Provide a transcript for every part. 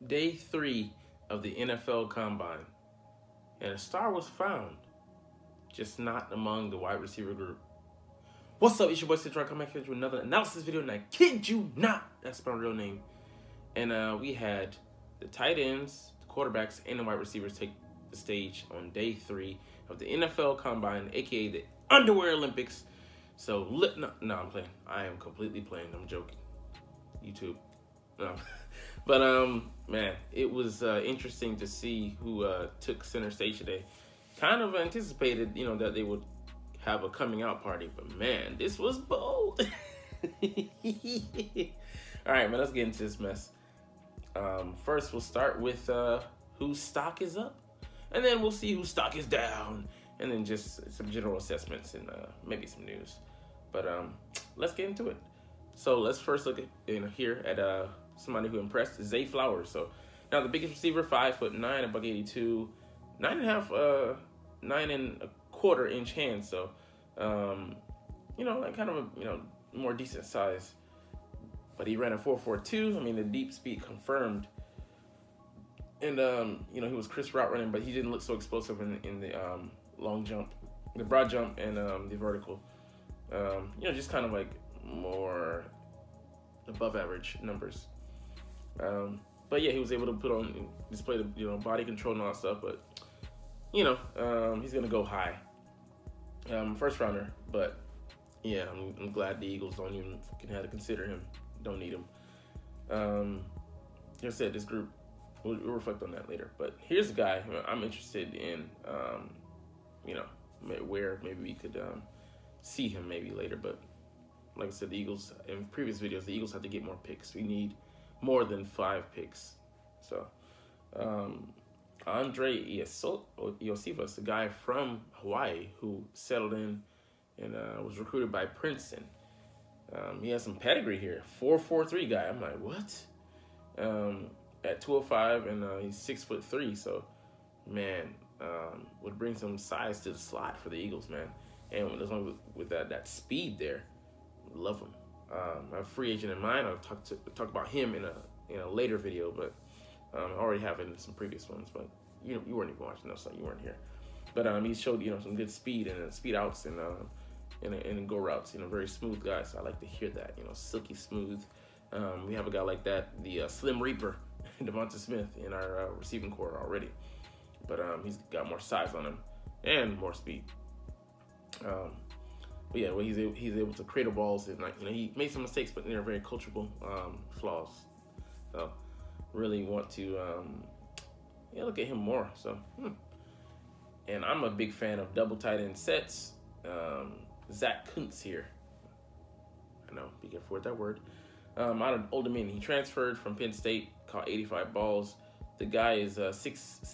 Day 3 of the NFL Combine, and a star was found, just not among the wide receiver group. What's up? It's your boy Cintron coming back here with another analysis video, and I kid you not, that's my real name. And we had the tight ends, the quarterbacks, and the wide receivers take the stage on day 3 of the NFL Combine, aka the Underwear Olympics. So, no, I'm playing. I am completely playing. I'm joking. YouTube. No. But, man, it was interesting to see who took center stage today. Kind of anticipated, that they would have a coming out party. But, man, this was bold. All right, man, let's get into this mess. First, we'll start with whose stock is up. And then we'll see whose stock is down. And then just some general assessments and maybe some news. But let's get into it. So let's first look at here at somebody who impressed, Zay Flowers. So now the biggest receiver, 5'9", $182, 9.5, 9.25 inch hands. So like kind of a more decent size. But he ran a 4.42. I mean, the deep speed confirmed. And he was crisp route running, but he didn't look so explosive in the long jump, the broad jump, and the vertical. Just kind of like more above average numbers. But yeah, he was able to display the body control and all that stuff. But he's gonna go high, first rounder. But yeah, I'm glad the Eagles don't even have to consider him. Don't need him. Like I said, this group, we'll reflect on that later. But here's a guy I'm interested in. Where maybe we could see him maybe later. But like I said, the Eagles, in previous videos, the Eagles have to get more picks. We need more than 5 picks. So Andre Iosivas, a guy from Hawaii who settled in and was recruited by Princeton. He has some pedigree here. 4.43 guy. I'm like, what? At 205, and he's 6'3". So, man, would bring some size to the slot for the Eagles, man. And as long with that speed there, love him. I have a free agent in mind. I'll talk about him in a later video, but I already have it in some previous ones. But you weren't even watching those, so you weren't here. But he showed some good speed and speed outs and go routes. Very smooth guy. So I like to hear that. Silky smooth. We have a guy like that, the Slim Reaper, Devonta Smith, in our receiving core already. But he's got more size on him and more speed. But yeah, he's able to cradle balls, and he made some mistakes, but they're very coachable flaws. So really want to look at him more. So and I'm a big fan of double tight end sets. Zach Kuntz here. I know, be careful with that word. Out of Old Dominion, he transferred from Penn State, caught 85 balls. The guy is 6'7",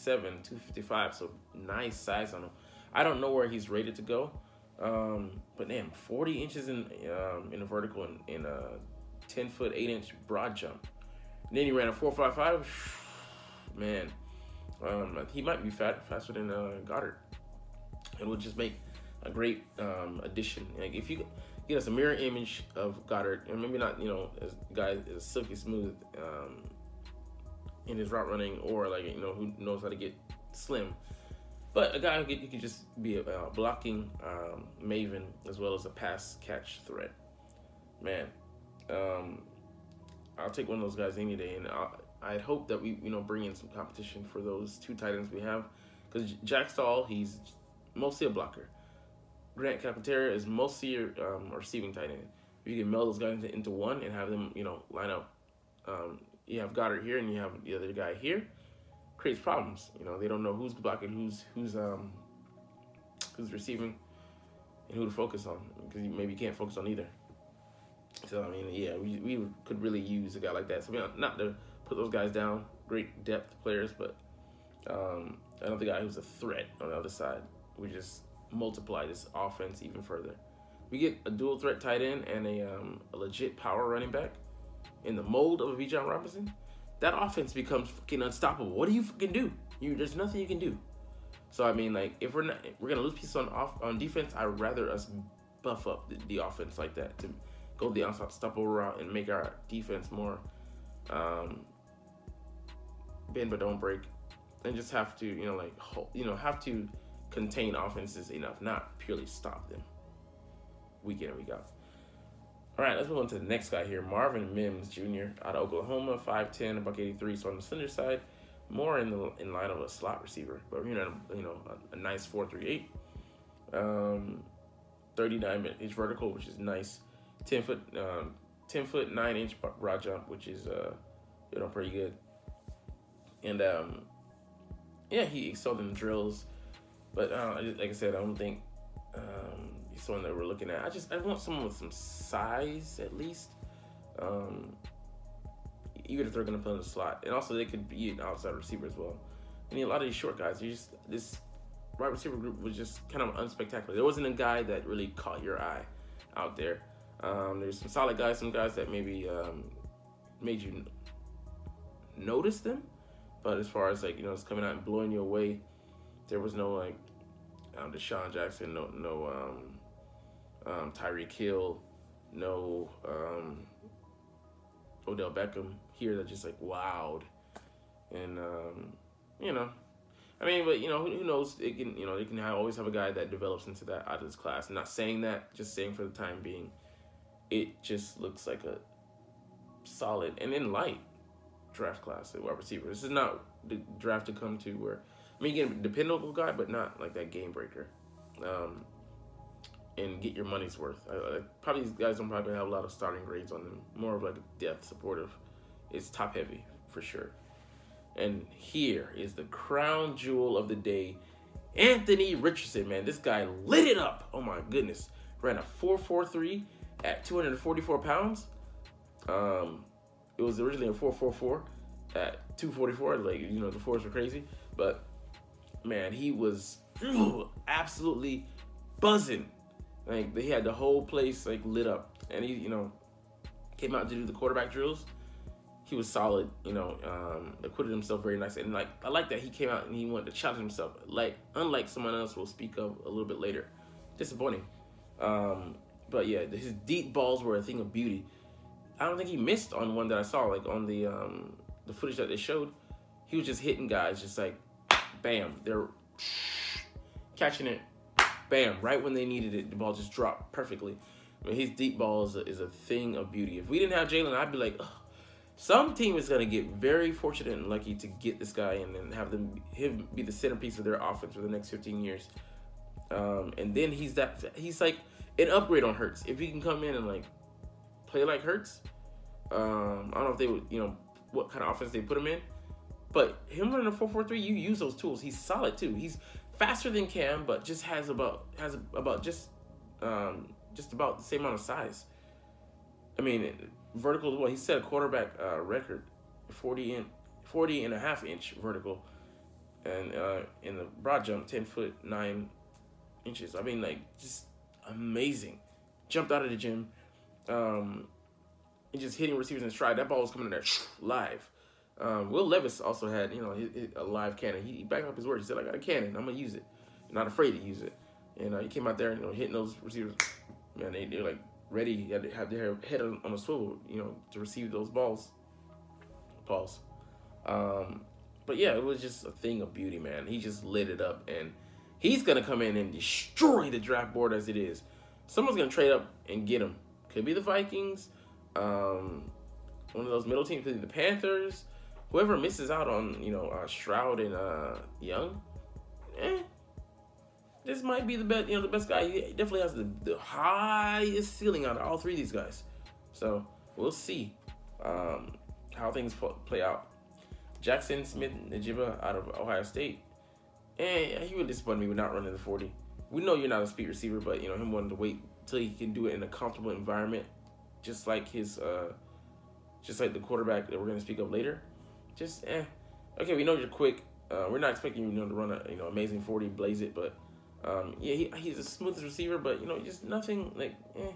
255, so nice size on him. I don't know where he's rated to go, but damn, 40 inches in the vertical and a 10-foot 8-inch broad jump. And then he ran a 4.55. Man, he might be faster than Goddard. It would just make a great addition. Like if you get us a mirror image of Goddard, and maybe not, as guy is silky smooth in his route running, or who knows how to get slim, but a guy who could just be a blocking maven as well as a pass catch threat. Man, I'll take one of those guys any day, and I'd hope that we bring in some competition for those 2 tight ends we have, because Jack Stahl, he's mostly a blocker. Grant Calcaterra is mostly a receiving tight end. If you can meld those guys into one and have them, line up. You have Goddard here and you have the other guy here. Creates problems. They don't know who's blocking, who's receiving, and who to focus on, because maybe you can't focus on either. So I mean, yeah, we could really use a guy like that. So not to put those guys down, great depth players, but another guy who's a threat on the other side. We just multiply this offense even further. We get a dual threat tight end and a legit power running back in the mold of a Bijan Robinson. That offense becomes fucking unstoppable. What do you fucking do? There's nothing you can do. So I mean, like, if we're gonna lose pieces on defense, I'd rather us buff up the offense like that to go the unstoppable route and make our defense more bend but don't break, and just have to, have to contain offenses enough, not purely stop them week in and week out. All right, let's move on to the next guy here, Marvin Mims Jr. out of Oklahoma, 5'10", $183. So on the slender side, more in line of a slot receiver, but a nice 4.38, 39-inch vertical, which is nice, 10 foot 9-inch broad jump, which is pretty good. And he excelled in drills, but like I said, I don't think he's someone that we're looking at. I want someone with some size at least, even if they're going to play in the slot, and also they could be an outside receiver as well. And a lot of these short guys, this wide receiver group was just kind of unspectacular. There wasn't a guy that really caught your eye out there. There's some solid guys, some guys that maybe made you notice them, but as far as it's coming out and blowing you away, there was no Deshaun Jackson, no Tyreek Hill, no Odell Beckham here that just wowed. And but who knows? It can they can always have a guy that develops into that out of this class. I'm not saying that, just saying for the time being, it just looks like a solid and in light draft class at wide receiver. This is not the draft to come to where you get a dependable guy, but not like that game breaker. And get your money's worth. Probably these guys don't probably have a lot of starting grades on them. More of a depth supportive. It's top heavy for sure. And here is the crown jewel of the day, Anthony Richardson. Man, this guy lit it up. Oh my goodness, ran a 4.43 at 244 pounds. It was originally a 4.44 at 244. The fours were crazy, but man, he was absolutely buzzing. They had the whole place lit up, and he came out to do the quarterback drills. He was solid, acquitted himself very nicely, and I like that he came out and he wanted to challenge himself, unlike someone else we'll speak of a little bit later. Disappointing, but yeah, his deep balls were a thing of beauty. I don't think he missed on one that I saw, on the footage that they showed. He was just hitting guys, just bam, they're catching it. Bam, right when they needed it, the ball just dropped perfectly. His deep ball is a thing of beauty. If we didn't have Jalen, I'd be like, ugh. Some team is going to get very fortunate and lucky to get this guy and then have him be the centerpiece of their offense for the next 15 years. And then he's like an upgrade on Hurts. If he can come in and play like Hurts, I don't know if they would, what kind of offense they put him in. But him running a 4.43, you use those tools. He's solid too. He's faster than Cam, but just has about just about the same amount of size. Vertical as well. He set a quarterback record, 40.5-inch vertical, and in the broad jump, 10 foot 9 inches. Just amazing. Jumped out of the gym, and just hitting receivers in stride. That ball was coming in there live. Will Levis also had a live cannon. He backed up his word. He said, "I got a cannon. I'm gonna use it. I'm not afraid to use it." And he came out there, hitting those receivers. Man, they're ready. You had to have their head on a swivel, to receive those balls. Pause. But yeah, it was just a thing of beauty, man. He just lit it up, and he's gonna come in and destroy the draft board as it is. Someone's gonna trade up and get him. Could be the Vikings, one of those middle teams. Could be the Panthers. Whoever misses out on Stroud and Young, this might be the best. The best guy. He definitely has the highest ceiling out of all three of these guys. So we'll see how things play out. Jackson Smith-Njigba out of Ohio State, and he would disappoint me with not running the 40. We know you're not a speed receiver, but him wanting to wait till he can do it in a comfortable environment, just like the quarterback that we're going to speak of later. Okay, we know you're quick. We're not expecting you to run a amazing 40, blaze it, but he's the smoothest receiver, but just nothing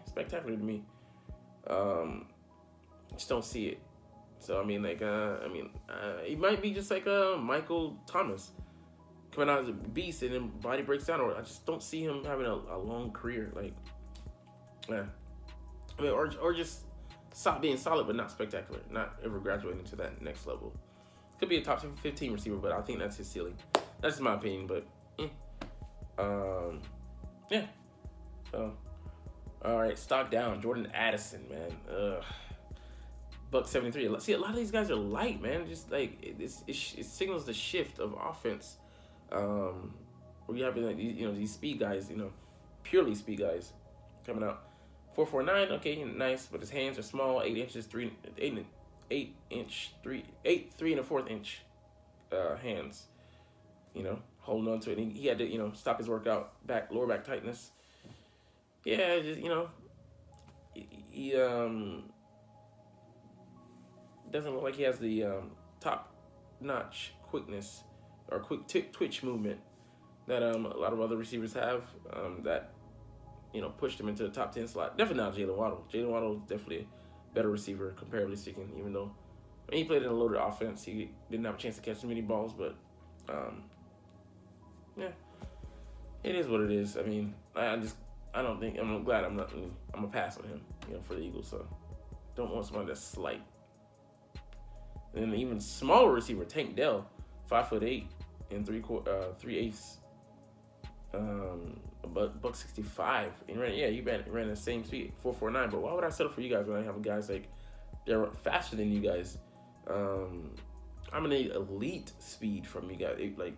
spectacular to me. Just don't see it. So he might be just like Michael Thomas coming out as a beast and then body breaks down, or I just don't see him having a long career. Or just being solid but not spectacular, not ever graduating to that next level. Could be a top 15 receiver, but I think that's his ceiling. That's my opinion, but yeah. So, all right, stock down. Jordan Addison, man. $173. See, a lot of these guys are light, man. Just like it signals the shift of offense. Where you have like, these speed guys, purely speed guys coming out. 449, okay, nice, but his hands are small, 8 inches, 3 and a fourth inch hands. Holding on to it. And he had to, stop his workout, lower back tightness. Yeah, just he doesn't look like he has the top notch quickness or quick twitch movement that a lot of other receivers have. That pushed him into the top 10 slot. Definitely not Jalen Waddle. Jalen Waddle is definitely a better receiver, comparatively speaking, even though he played in a loaded offense. He didn't have a chance to catch many balls, but yeah, it is what it is. I mean, I'm glad I'm a pass on him, for the Eagles. So don't want someone that's slight. And then even smaller receiver, Tank Dell, 5'8" and 3/8. About $165. And he ran the same speed, 449. But why would I settle for you guys when I have guys like they're faster than you guys? I'm gonna need elite speed from you guys. Like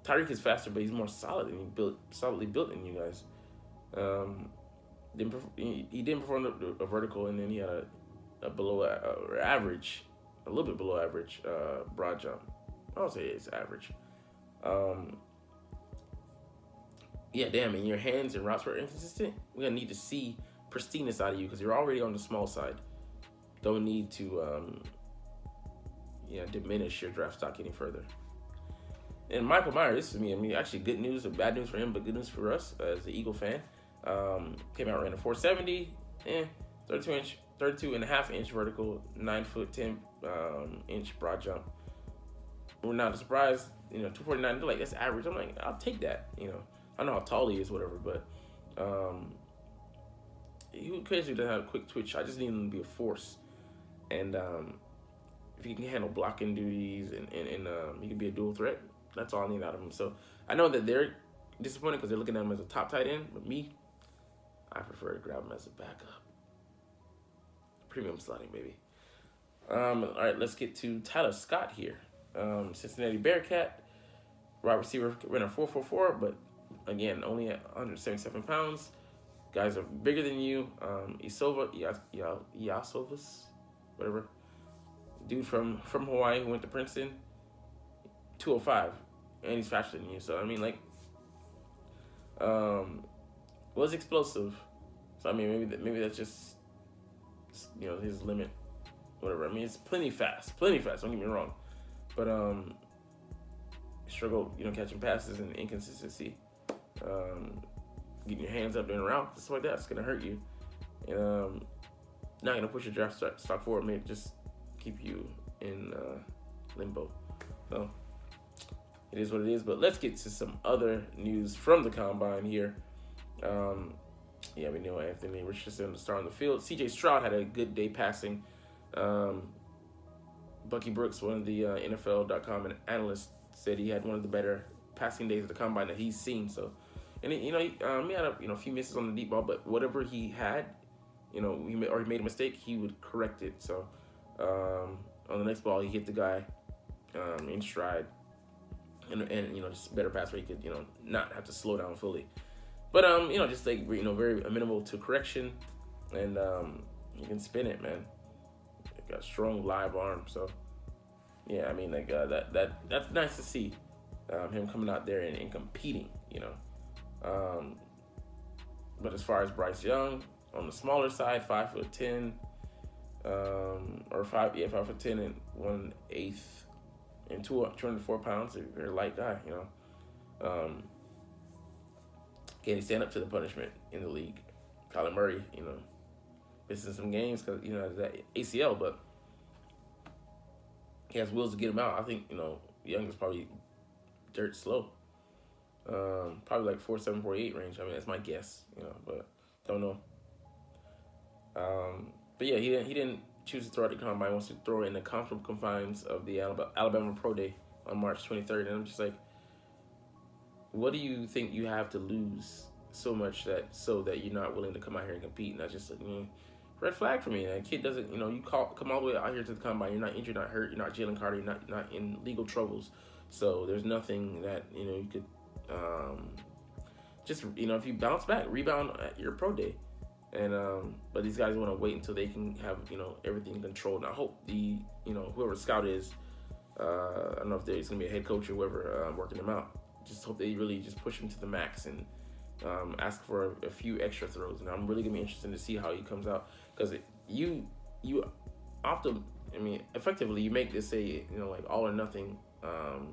Tyreek is faster, but he's more solid and solidly built than you guys. He didn't perform a vertical, and then he had a below average, a little bit below average broad jump. I would say it's average. Yeah, damn, and your hands and routes were inconsistent. We're going to need to see pristineness out of you because you're already on the small side. Don't need to diminish your draft stock any further. And Michael Myers, this is me. I mean, actually good news or bad news for him, but good news for us as an Eagle fan. Came out, ran a 470, 32.5-inch vertical, 9'10" inch broad jump. We're not surprised, 249, they're like, that's average. I'm like, I'll take that, I know how tall he is, whatever, but he occasionally doesn't have a quick twitch. I just need him to be a force. And if he can handle blocking duties and he can be a dual threat, that's all I need out of him. So I know that they're disappointed because they're looking at him as a top tight end, but me, I prefer to grab him as a backup. Premium slotting, baby. All right, let's get to Tyler Scott here. Cincinnati Bearcat, wide receiver, ran a 4.44, but again, only at 177 pounds. Guys are bigger than you. Iosovas, whatever. Dude from Hawaii who went to Princeton, 205, and he's faster than you. So I mean, like, was explosive. So I mean, maybe that's just his limit, whatever. I mean, it's plenty fast. Don't get me wrong, but struggle, catching passes and inconsistency. Getting your hands up doing a route, stuff like that, it's gonna hurt you. Not gonna push your draft stock forward, maybe just keep you in limbo. So it is what it is. But let's get to some other news from the combine here. We know Anthony Richardson, the star on the field. C.J. Stroud had a good day passing. Bucky Brooks, one of the NFL.com analysts, said he had one of the better passing days of the combine that he's seen. So, and he had a few misses on the deep ball, but whatever he had, he made a mistake, he would correct it. So, on the next ball, he hit the guy in stride, and just better pass where he could not have to slow down fully. But just like very amenable to correction, and you can spin it, man. Got a strong live arm, so yeah, I mean, like that's nice to see him coming out there and competing, But as far as Bryce Young, on the smaller side, 5'10", or 5'10" and 1/8 and 204 pounds, a very light guy, Can he stand up to the punishment in the league? Kyler Murray, missing some games because that ACL, but he has wheels to get him out. I think Young is probably dirt slow. Probably like 4.7, 4.8 range. I mean, that's my guess, but don't know. But yeah, he didn't choose to throw at the combine, wants to throw it in the comfortable confines of the Alabama Pro Day on March 23rd. And I'm just like, what do you think you have to lose so much so that you're not willing to come out here and compete? And that's just like, red flag for me. That kid doesn't, you come all the way out here to the combine. You're not injured, not hurt. You're not Jalen Carter. You're not in legal troubles. So there's nothing that, you could just, if you bounce back, rebound at your pro day. And but these guys want to wait until they can have, everything controlled. And I hope whoever the scout is, I don't know if it's going to be a head coach or whoever working them out. Just hope they really just push him to the max and ask for a few extra throws. And I'm really going to be interested to see how he comes out. Because effectively you make this like all or nothing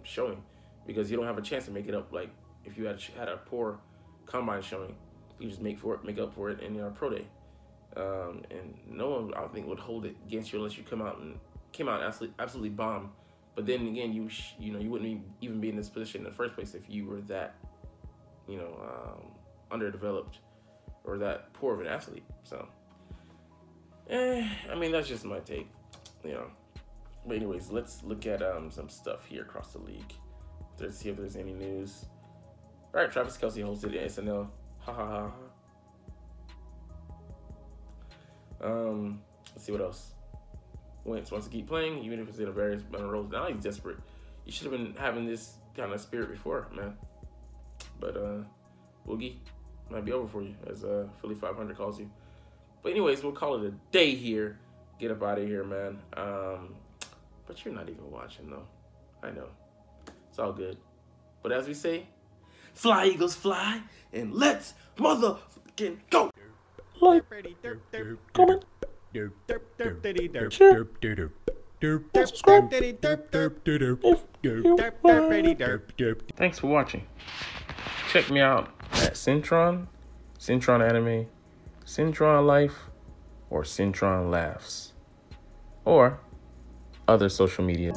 showing, because you don't have a chance to make it up. Like if you had a poor combine showing, you just make up for it in your pro day, and no one, I think, would hold it against you unless you came out and absolutely bomb. But then again, you wouldn't even be in this position in the first place if you were that underdeveloped or that poor of an athlete. So that's just my take, But anyways, let's look at some stuff here across the league. Let's see if there's any news. All right, Travis Kelce hosted the SNL. Ha ha ha. Let's see what else. Wentz wants to keep playing, even if it's in a various roles. Now he's desperate. You should have been having this kind of spirit before, man. But Woogie might be over for you, as Philly 500 calls you. But anyways, we'll call it a day here. Get up out of here, man. But you're not even watching, though. I know. It's all good. But as we say, fly, Eagles, fly, and let's motherfucking go. Like, comment, share, subscribe. Thanks for watching. Check me out at Cintron, Cintron Anime, Cintron Life, or Cintron Laughs, or other social media.